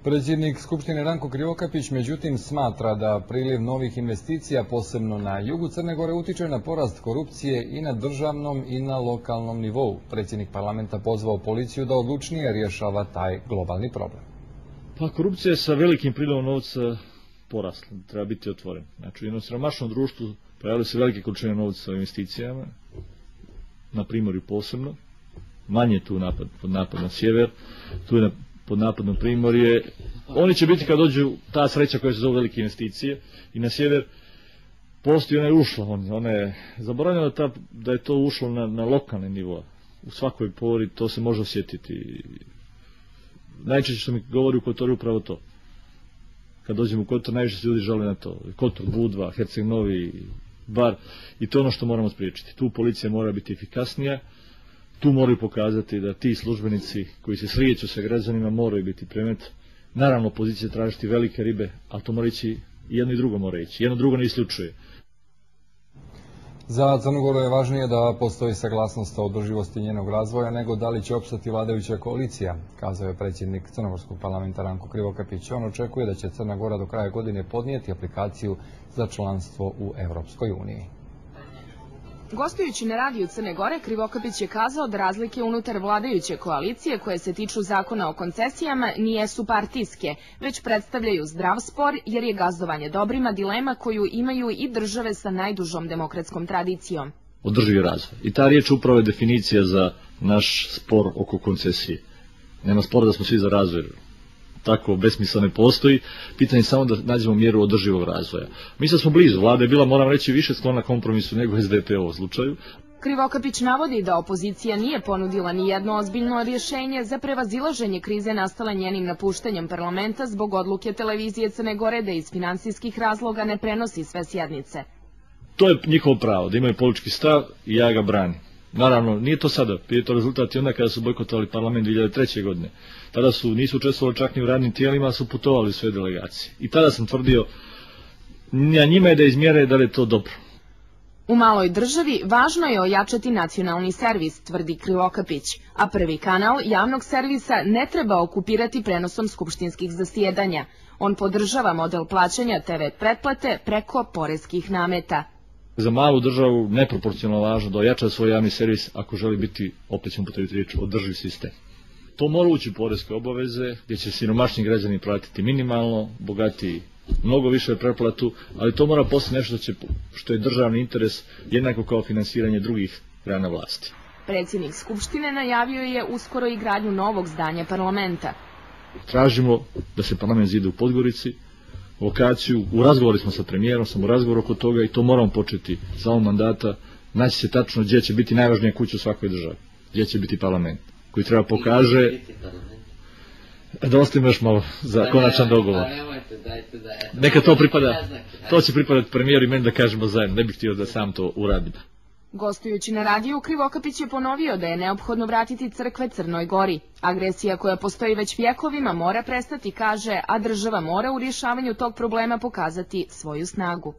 Predsjednik Skupštine Ranko Krivokapić međutim smatra da priliv novih investicija, posebno na jugu Crne Gore, utiče na porast korupcije i na državnom i na lokalnom nivou. Predsjednik parlamenta pozvao policiju da odlučnije rješava taj globalni problem. Pa korupcija je sa velikim prilivom novca porasla, treba biti otvoren. Znači, u jednom siromašnom društvu pojavili se velike količine novca u investicijama, na Primorju posebno, manje tu napad na sjever, tu je pod napadom Primorje. Oni će biti kad dođu ta sreća koja se zove velike investicije i na sjever postoji, ona je ušla, ona je zaboravljena da je to ušlo na lokalni nivo. U svakoj pori to se može osjetiti. Najčešće što mi govori u Kotoru upravo to. Kad dođemo u Kotor, najviše se ljudi žele na to. Kotor, Budva, Herceg Novi, Bar. I to je ono što moramo spriječiti. Tu policija mora biti efikasnija. Tu moraju pokazati da ti službenici koji se slijeću sa građanima moraju biti premet. Naravno, opozicija tražiti velike ribe, ali to mora ići, jedno i drugo mora ići. Jedno drugo ne isključuje. Za Crnu Goru je važnije da postoji saglasnost o održivosti njenog razvoja nego da li će opstati vladajuća koalicija, kazao je predsjednik Crnogorskog parlamenta Ranko Krivokapić. On očekuje da će Crna Gora do kraja godine podnijeti aplikaciju za članstvo u Evropskoj uniji. Gostujući na radiju Crne Gore, Krivokapić je kazao da razlike unutar vladajuće koalicije koje se tiču zakona o koncesijama nijesu partijske, već predstavljaju zdrav spor jer je gazdovanje dobrima dilema koju imaju i države sa najdužom demokratskom tradicijom. Održivi razvoj. I ta riječ upravo je definicija za naš spor oko koncesije. Nema spora da smo svi za razvoj. Tako besmisla ne postoji, pitanje je samo da nađemo mjeru održivog razvoja. Mi sad smo blizu, vlada je bila, moram reći, više sklona kompromisu nego SDP u ovom slučaju. Krivokapić navodi da opozicija nije ponudila ni jedno ozbiljno rješenje za prevazilaženje krize nastale njenim napuštanjem parlamenta zbog odluke televizije Crne Gore da iz finansijskih razloga ne prenosi sve sjednice. To je njihovo pravo, da imaju politički stav i ja ga branim. Naravno, nije to sada, prije to rezultat i onda kada su bojkotovali parlament 2003. godine. Tada nisu učestvovali čak ni u radnim tijelima, su putovali u sve delegacije. I tada sam tvrdio, na njima je da izmjere da li je to dobro. U maloj državi važno je ojačati nacionalni servis, tvrdi Krivokapić, a prvi kanal javnog servisa ne treba okupirati prenosom skupštinskih zasjedanja. On podržava model plaćanja TV pretplate preko poreskih nameta. Za malu državu neproporcionalno važno da ojača svoj javni servis ako želi biti, opet ćemo potrebiti riječ, održiv sistem. To mora ući u poreske obaveze gdje će siromašni građani platiti minimalno, bogatiji mnogo više pretplatu, ali to mora postati nešto što je državni interes jednako kao finansiranje drugih grana vlasti. Predsjednik Skupštine najavio je uskoro i gradnju novog zdanja parlamenta. Tražimo da se parlament zida u Podgorici, lokaciju, u razgovoru smo sa premijerom, sam u razgovoru oko toga i to moramo početi za ovog mandata, naći se tačno gdje će biti najvažnija kuća u svakoj državi, gdje će biti parlament, koji treba pokaže da ostavimo još malo za konačan dogovor. Neka to pripada, to će pripadati premijeru i meni da kažemo zajedno, ne bih htio da sam to uradim. Gostujući na radiju, Krivokapić je ponovio da je neophodno vratiti crkve Crnoj Gori. Agresija koja postoji već vjekovima mora prestati, kaže, a država mora u rješavanju tog problema pokazati svoju snagu.